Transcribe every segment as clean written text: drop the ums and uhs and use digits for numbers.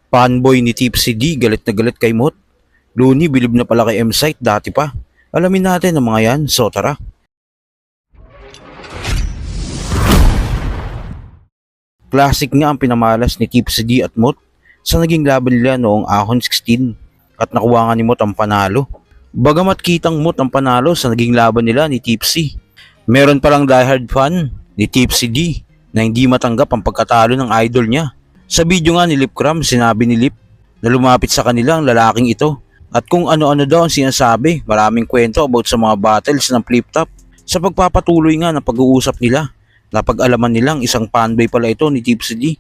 Fanboy ni Tipsy D galit na galit kay Mot. Looney bilib na pala kay M-Site dati pa. Alamin natin ang mga yan, so tara. Classic nga ang pinamalas ni Tipsy D at Mot sa naging laban nila noong Ahon 16 at nakuha nga ni Mot ang panalo. Bagamat kitang Mot ang panalo sa naging laban nila ni Tipsy, meron palang diehard fan ni Tipsy D na hindi matanggap ang pagkatalo ng idol niya. Sa video nga ni Lip Cram, sinabi ni Lip na lumapit sa kanila ang lalaking ito at kung ano-ano daw ang sinasabi, maraming kwento about sa mga battles ng flip top. Sa pagpapatuloy nga ng pag-uusap nila, napag-alaman nilang isang fanboy pala ito ni Tipsy D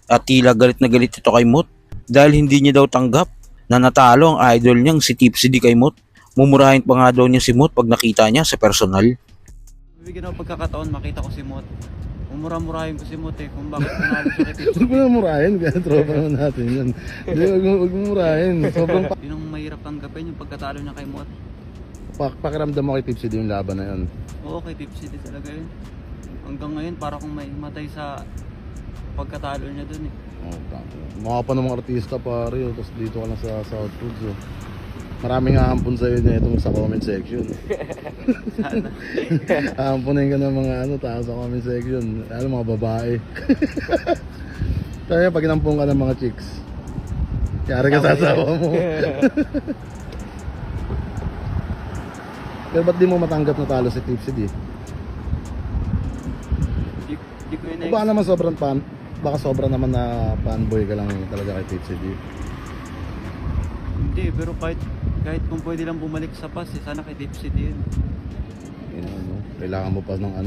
at tila galit na galit ito kay Mot dahil hindi niya daw tanggap na natalo ang idol niyang si Tipsy D kay Mot. Mumurahin pa nga daw niya si Mot pag nakita niya sa personal. Bibigyan ako pagkakataon makita ko si Mot. Mumura-murahin ko si Mot kung bakit nanalo siya kay Tipsy. Huwag mo na murahin, kaya tropa naman natin yan. Hindi, huwag mo murahin. Sobrang Yun ang mahirap tanggapin yung pagkatalo niya kay Mot. pakiramdam mo kay Tipsy din yung laban na yun. Oo, kay Tipsy din talaga yun. Hanggang ngayon para kung may matay sa pagkatalo niya dun Oh, mukha pa ng mga artista pare, tapos dito ka lang sa South Foods. Maraming hahampon sa'yo na itong sa comment section. Sana. Hahamponin ka ng mga tao sa comment section. Mga babae. Kaya pag inampong ka ng mga chicks, yari ka sa asawa mo. Pero ba't di mo matanggap na talo si Tipsy D? Di ko yun Baka naman baka sobrang naman na fanboy ka lang talaga kay Tipsy D. Hindi, pero kahit kung pwede lang bumalik sa past, sana kay Tipsy din. Kailangan mo pa ng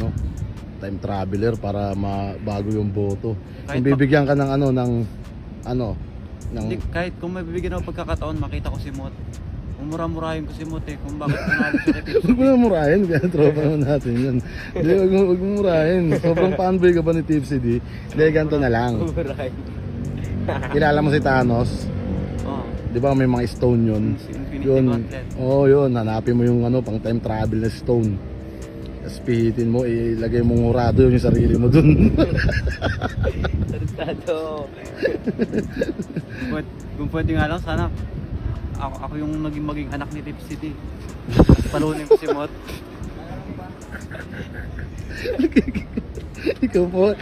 time traveler para mabago yung boto. Kahit Kung bibigyan ka ng Hindi, kahit kung may bibigyan ako pagkakataon makita ko si Mot. Mumura-murahin ko si Mot kung bakit nanalo siya kay Tipsy. Huwag mo na murahin, kaya tropa naman natin yan. Hindi, huwag mo murahin. Sobrang fanboy ka ba ni Tipsy D? Hindi, ganito na lang. Murahin. Kilala mo si Thanos? Oo. Di ba may mga stone yun? Si Infinity Yun, Gauntlet. yun. Hanapin mo yung pang time travel na stone. Tapos pihitin mo, ilagay mong hurado yung sarili mo dun. Tarantado. Kung pwede nga lang, sana ako yung maging anak ni Tipsy D. Palunin ko si Mot. Ikaw po,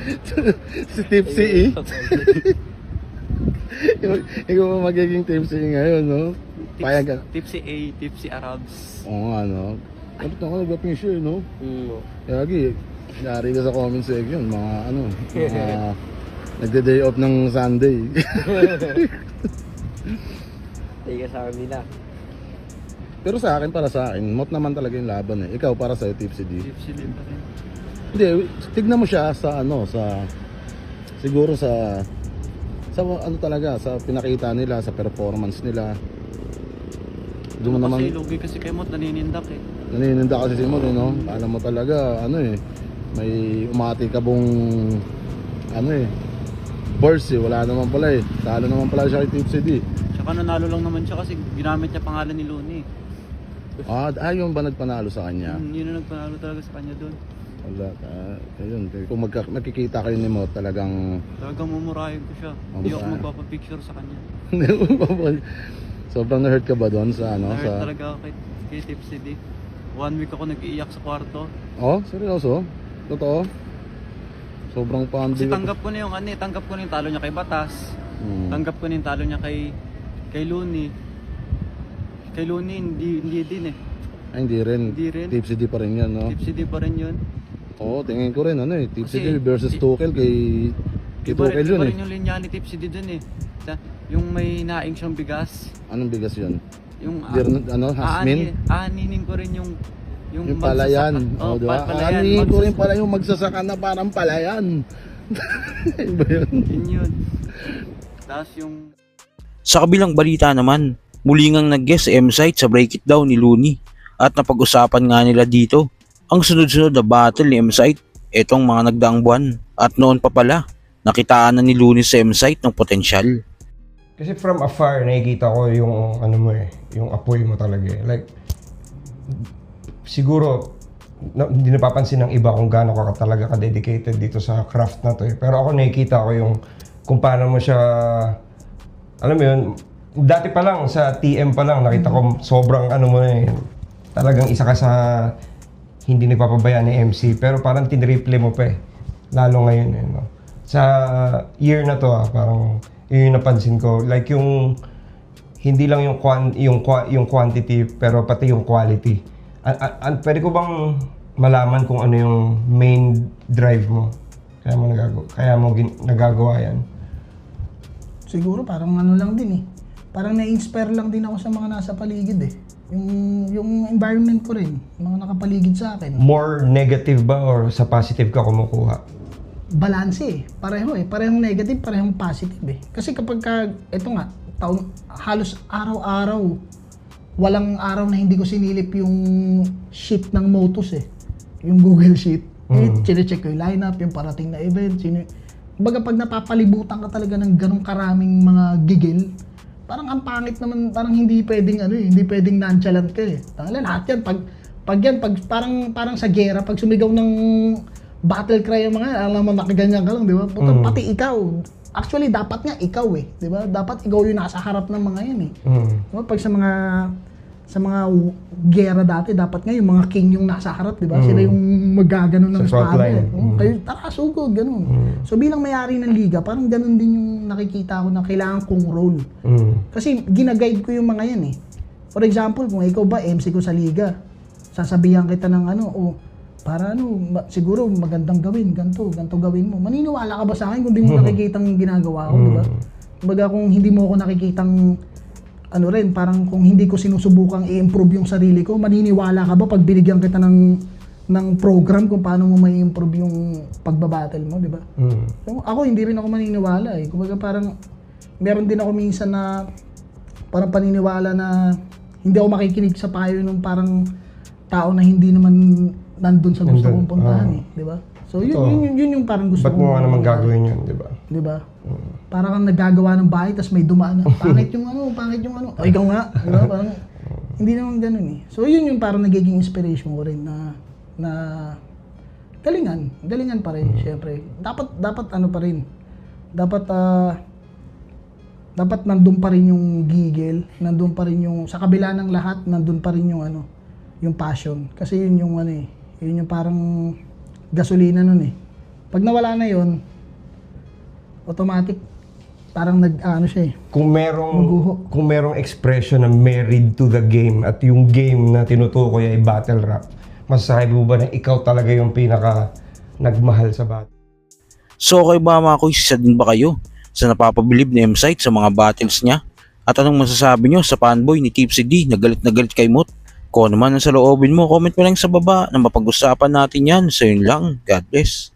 si Tipsy E. Ikaw po magiging Tipsy E ngayon, no? Payag ka. Tipsy A, Tipsy Arabs. Oo nga, no? Kapit ako nag-picture, no? Kaya yari ka sa comment section, mga nagde-day off ng Sunday. Tiga sa kanila. Pero para sa akin, Mot naman talaga yung laban eh. Ikaw para sa'yo, Tipsy D. Tipsy din pa rin. Hindi, tignan mo siya sa siguro sa talaga, sa pinakita nila, sa performance nila. Doon mo naman, Kasi lugi kasi kay Mot, naninindak nanininda kasi si Mot, no? Alam mo talaga, may umati ka bong, burst eh, wala naman pala eh. Talo naman pala siya kay Tipsy D. Tsaka nanalo lang naman siya kasi ginamit niya pangalan ni Looney. Yung ba nagpanalo sa kanya? Yun ang nagpanalo talaga sa kanya doon. Wala, ayun, kung magkikita kayo ni Mot, talagang Talagang mumurahin ko siya. Hindi ako magpapapicture sa kanya. sobrang na-hurt ka ba doon sa Na-hurt talaga ako kay Tipsy D. 1 week ako nag-iiyak sa kwarto. Oh, seryoso? Totoo? Sobrang Kasi fanboy. tanggap ko na yung tanggap ko na yung talo niya kay Batas. Tanggap ko na yung talo niya kay Looney. Kay Looney hindi din Ay, hindi rin. Hindi rin. Tipsy D pa rin yan, no? Tipsy D pa rin yun. Oo, tingin ko rin, Tipsy Kasi, D versus Tuchel kay Tuchel yun Iba eh. rin yung linya ni Tipsy D dun Yung may naing siyang bigas. Anong bigas yun? Yung Hasmin? aaninin ko rin yung Yung palayan. Oh, diba? palayan. Aaninin ko rin pala yung magsasaka na parang palayan. Iba yun. Yun. Tapos yung Sa kabilang balita naman, muli ngang nag-guest si M-Site sa Break It Down ni Looney at napag-usapan nga nila dito ang sunod-sunod na battle ni M-Site etong mga nagdaang buwan at noon pa pala nakitaan na ni Looney sa M-Site ng potensyal. Kasi from afar, nakikita ko yung yung apoy mo talaga eh. Like, siguro, hindi napapansin ng iba kung gaano ka talaga ka-dedicated dito sa craft na to eh. Pero ako nakikita ko yung kung paano mo siya alam mo yun, dati pa lang, sa TM pa lang, nakita ko sobrang ano mo na talagang isa ka sa hindi nagpapabayaan ni MC, pero parang tinriple mo pa lalo ngayon no? Sa year na to parang yun yung napansin ko, like yung hindi lang yung quantity, pero pati yung quality. Pwede ko bang malaman kung ano yung main drive mo? Kaya mo nagagawa yan? Siguro parang ano lang din parang na-inspire lang din ako sa mga nasa paligid yung environment ko rin, mga nakapaligid sa akin. More negative ba or sa positive ka kumukuha? Balanse pareho parehong negative, parehong positive kasi kapag eto nga, halos araw-araw, walang araw na hindi ko sinilip yung sheet ng Motus yung Google Sheet. Chine-check ko yung lineup, yung parating na event, baga pag napapalibutan ka talaga ng ganong karaming mga gigil, parang ang pangit naman, parang hindi pwedeng hindi pwedeng nonchalant ka Tangala, lahat yan, pag parang sa gera, pag sumigaw ng battle cry yung mga, alam mo, nakaganyan ka lang, di ba? Pati ikaw, actually, dapat nga ikaw di ba? Dapat ikaw yung nasa harap ng mga yan Diba? Pag sa mga gera dati, dapat nga yung mga king yung nasa harap, di ba? Sila yung magaganon ng espada kayo, tara, sugod, ganun. So bilang may-ari ng liga, parang ganun din yung nakikita ko na kailangan kong role. Kasi ginaguide ko yung mga yan For example, kung ikaw ba, MC ko sa liga, sasabihan kita ng para siguro magandang gawin, ganito gawin mo. Maniniwala ka ba sa akin kung di mo nakikitang ginagawa ko, di ba? Kumbaga kung hindi mo ako nakikitang parang kung hindi ko sinusubukang i-improve yung sarili ko, maniniwala ka ba pag binigyan kita ng program kung paano mo may improve yung pagbabattle mo, di ba? So, ako hindi rin ako maniniwala Kumbaga parang meron din ako minsan na parang paniniwala na hindi ako makikinig sa payo ng parang tao na hindi naman nandun sa gusto kong puntahan di ba? So yun yung parang gusto ko. Ba't mo nga naman gagawin yun, di ba? Di ba? Parang kang naggagawa ng bahay tapos may dumaan na pangit yung o ikaw nga, di ba? Parang hindi naman ganun So yun yung parang nagiging inspiration ko rin na galingan pa rin syempre. Dapat pa rin. Dapat nandun pa rin yung gigil, nandun pa rin yung sa kabila ng lahat, nandun pa rin yung yung passion. Kasi yun yung yun yung parang gasolina nun Pag nawala na yun, automatic parang siya Kung Maguho. merong expression na married to the game at yung game na tinutukoy ay battle rap, masasabi mo ba na ikaw talaga yung pinaka nagmahal sa battle? So okay ba mga kuys, isa din ba kayo sa napapabilib ni M-Sight sa mga battles niya? At anong masasabi nyo sa fanboy ni Tipsy D na galit kay Moot? Kung ano man ang saloobin mo, comment mo lang sa baba na mapag-usapan natin yan. So yun lang, God bless.